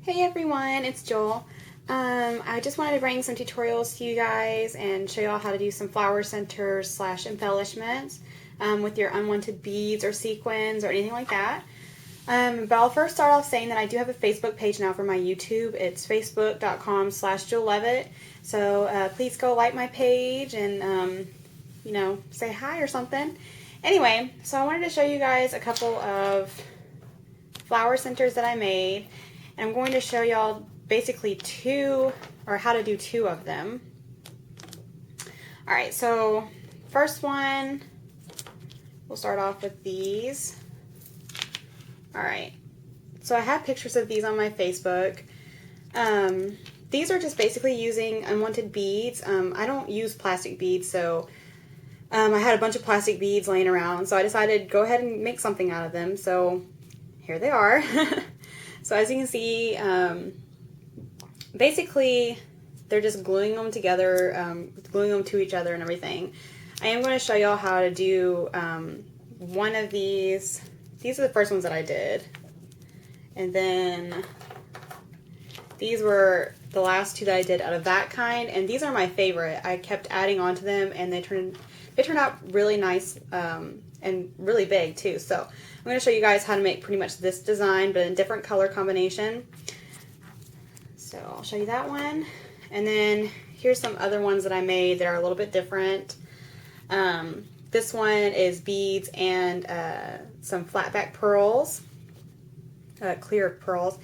Hey everyone, it's Joel. I just wanted to bring some tutorials to you guys and show y'all how to do some flower centers / embellishments with your unwanted beads or sequins or anything like that. But I'll first start off saying that I do have a Facebook page now for my YouTube. It's facebook.com/JoelLevitt. So please go like my page and say hi or something. Anyway, so I wanted to show you guys a couple of flower centers that I made. And I'm going to show y'all basically how to do two of them. Alright, so first one, we'll start off with these. Alright, so I have pictures of these on my Facebook. These are just basically using unwanted beads. I don't use plastic beads, so I had a bunch of plastic beads laying around, so I decided to go ahead and make something out of them. So here they are. So as you can see, basically they're just gluing them together, gluing them to each other and everything. I am going to show y'all how to do one of these. These are the first ones that I did. And then these were the last two that I did out of that kind. And these are my favorite. I kept adding on to them and they turned out really nice and really big too. So I'm going to show you guys how to make pretty much this design, but in a different color combination. So I'll show you that one. And then here's some other ones that I made that are a little bit different. This one is beads and some flat back pearls, clear pearls.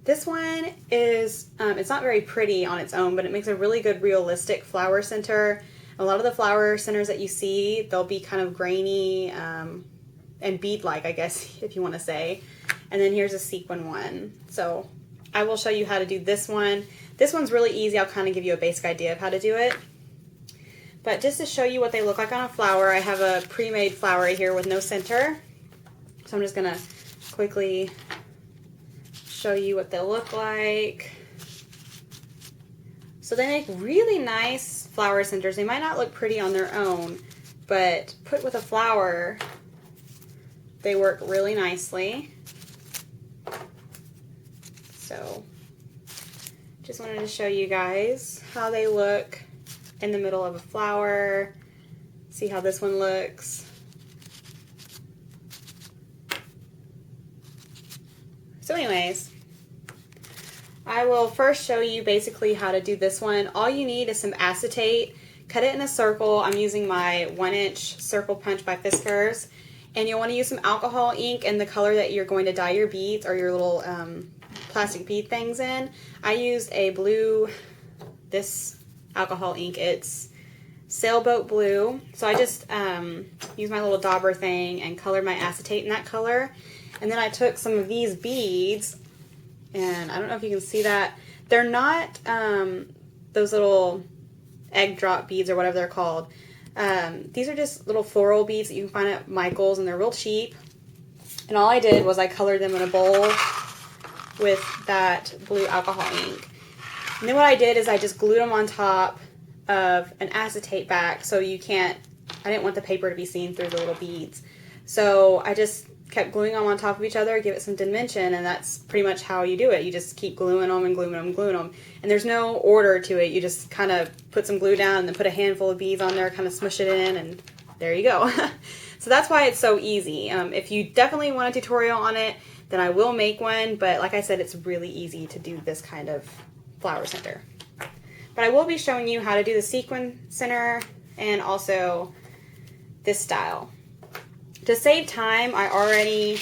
This one is, it's not very pretty on its own, but it makes a really good realistic flower center. A lot of the flower centers that you see, they'll be kind of grainy and bead-like, I guess, if you want to say. And then here's a sequin one. So I will show you how to do this one. This one's really easy. I'll kind of give you a basic idea of how to do it. But just to show you what they look like on a flower, I have a pre-made flower right here with no center. So I'm just going to quickly show you what they look like. So they make really nice flower centers. They might not look pretty on their own, but put with a flower, they work really nicely. So just wanted to show you guys how they look in the middle of a flower. See how this one looks. So anyways, I will first show you basically how to do this one. All you need is some acetate. Cut it in a circle. I'm using my 1-inch circle punch by Fiskars. And you'll want to use some alcohol ink in the color that you're going to dye your beads or your little plastic bead things in. I used a blue, this alcohol ink. It's sailboat blue. So I just used my little dauber thing and colored my acetate in that color. And then I took some of these beads, and I don't know if you can see that. They're not those little egg drop beads or whatever they're called. These are just little floral beads that you can find at Michael's, and they're real cheap. And all I did was I colored them in a bowl with that blue alcohol ink. And then what I did is I just glued them on top of an acetate back, so I didn't want the paper to be seen through the little beads. So I just kept gluing them on top of each other, give it some dimension, and that's pretty much how you do it. You just keep gluing them and gluing them and gluing them. And there's no order to it. You just kind of put some glue down and then put a handful of beads on there, kind of smush it in, and there you go. So that's why it's so easy. If you definitely want a tutorial on it, then I will make one, but like I said, it's really easy to do this kind of flower center. But I will be showing you how to do the sequin center and also this style. To save time, I already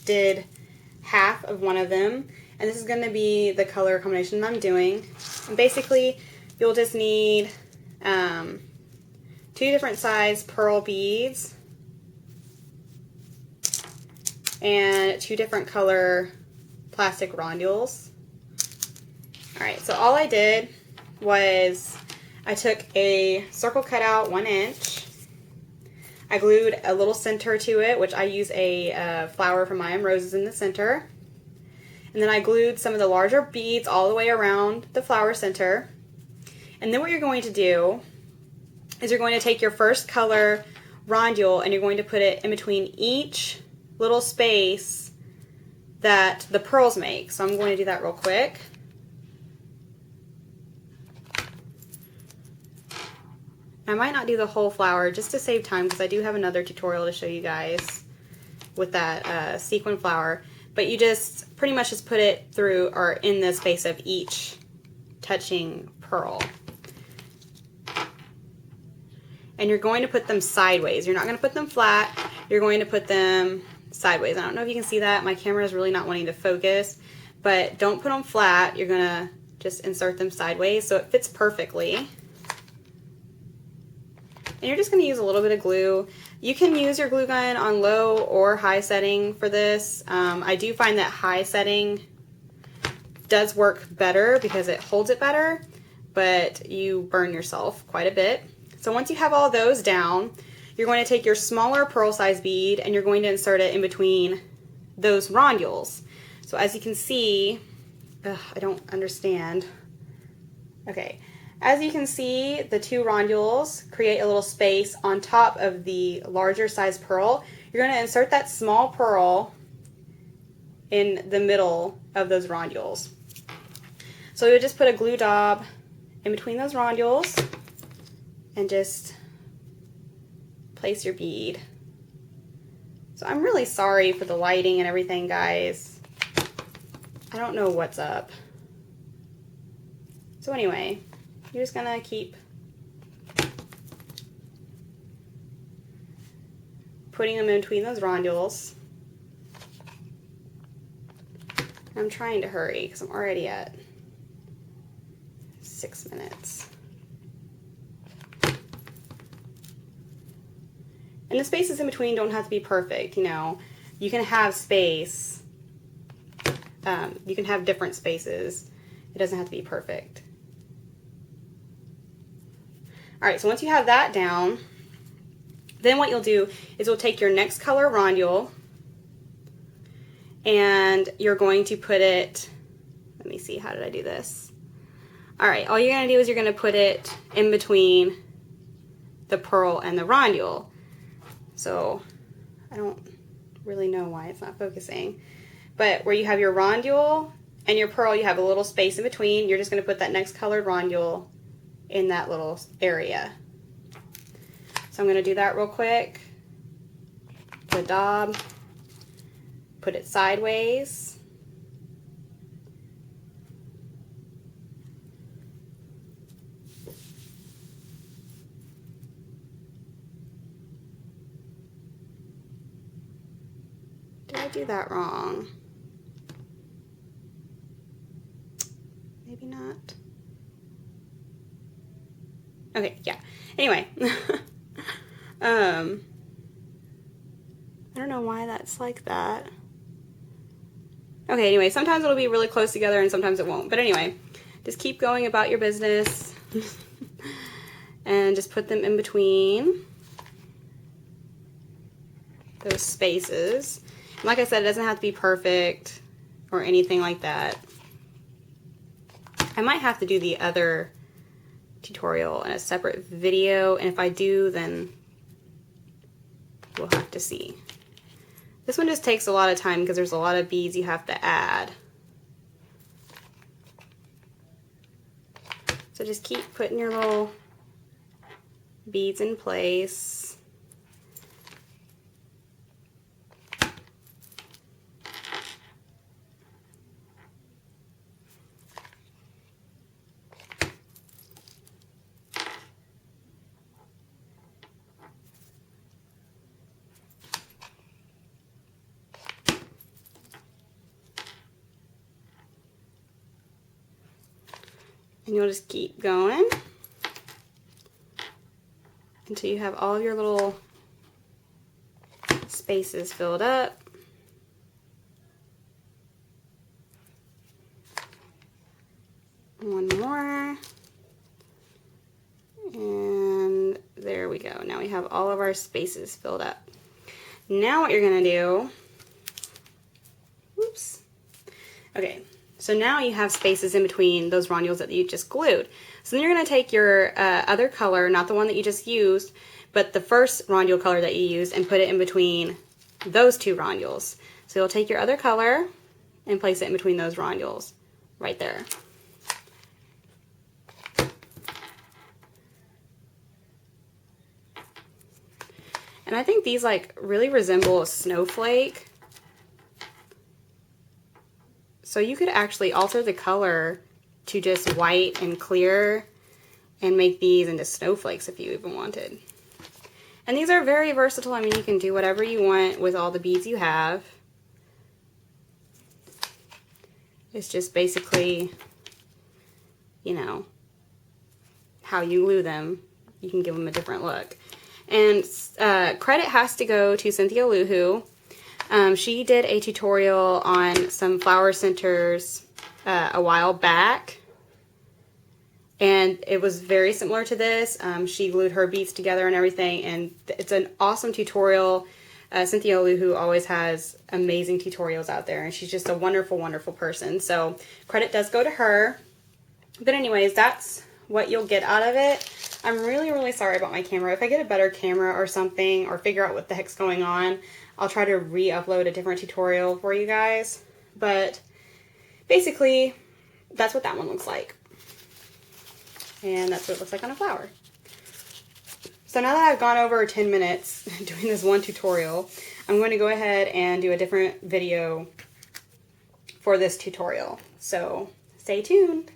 did half of one of them, and this is going to be the color combination I'm doing. And basically, you'll just need 2 different size pearl beads and 2 different color plastic rondules. Alright, so all I did was I took a circle cutout 1 inch. I glued a little center to it, which I use a flower from I Am Roses in the center. And then I glued some of the larger beads all the way around the flower center. And then what you're going to do is you're going to take your first color rondule and you're going to put it in between each little space that the pearls make. So I'm going to do that real quick. I might not do the whole flower just to save time because I do have another tutorial to show you guys with that sequin flower. But you just pretty much just put it through or in the space of each touching pearl. And you're going to put them sideways. You're not going to put them flat. You're going to put them sideways. I don't know if you can see that. My camera is really not wanting to focus. But don't put them flat. You're going to just insert them sideways so it fits perfectly. And you're just going to use a little bit of glue. You can use your glue gun on low or high setting for this. I do find that high setting does work better because it holds it better, but you burn yourself quite a bit. So once you have all those down, you're going to take your smaller pearl size bead and you're going to insert it in between those rondules. So as you can see, I don't understand. Okay, as you can see, the two rondules create a little space on top of the larger size pearl. You're going to insert that small pearl in the middle of those rondules. So you just put a glue dab in between those rondules and just place your bead. So I'm really sorry for the lighting and everything, guys. I don't know what's up. So anyway, you're just gonna keep putting them in between those rondules. I'm trying to hurry because I'm already at 6 minutes. And the spaces in between don't have to be perfect, you know. You can have space. You can have different spaces. It doesn't have to be perfect. Alright, so once you have that down, then what you'll do is you'll take your next color rondule and you're going to put it, let me see, how did I do this? Alright, all you're going to do is you're going to put it in between the pearl and the rondule. So I don't really know why it's not focusing. But where you have your rondule and your pearl, you have a little space in between. You're just going to put that next colored rondule in that little area. So I'm going to do that real quick. The dab, put it sideways. Did I do that wrong? Maybe not. Okay, yeah. Anyway. I don't know why that's like that. Okay, anyway, sometimes it'll be really close together and sometimes it won't. But anyway, just keep going about your business. And just put them in between those spaces. And like I said, it doesn't have to be perfect or anything like that. I might have to do the other tutorial in a separate video, and if I do, then we'll have to see. This one just takes a lot of time because there's a lot of beads you have to add. So just keep putting your little beads in place. And you'll just keep going until you have all of your little spaces filled up. One more. And there we go. Now we have all of our spaces filled up. Now what you're going to do, oops. Okay. So now you have spaces in between those rondules that you just glued. So then you're going to take your other color, not the one that you just used, but the first rondule color that you used, and put it in between those two rondules. So you'll take your other color and place it in between those rondules right there. And I think these like really resemble a snowflake. So you could actually alter the color to just white and clear and make these into snowflakes if you even wanted. And these are very versatile. I mean, you can do whatever you want with all the beads you have. It's just basically, you know, how you glue them. You can give them a different look. And credit has to go to Cynthia Luhu. She did a tutorial on some flower centers a while back. And it was very similar to this. She glued her beads together and everything. And it's an awesome tutorial. Cynthia Luhu always has amazing tutorials out there. And she's just a wonderful, wonderful person. So credit does go to her. But anyways, that's what you'll get out of it. I'm really, really sorry about my camera. If I get a better camera or something, or figure out what the heck's going on, I'll try to re-upload a different tutorial for you guys. But basically, that's what that one looks like. And that's what it looks like on a flower. So now that I've gone over 10 minutes doing this one tutorial, I'm going to go ahead and do a different video for this tutorial. So stay tuned.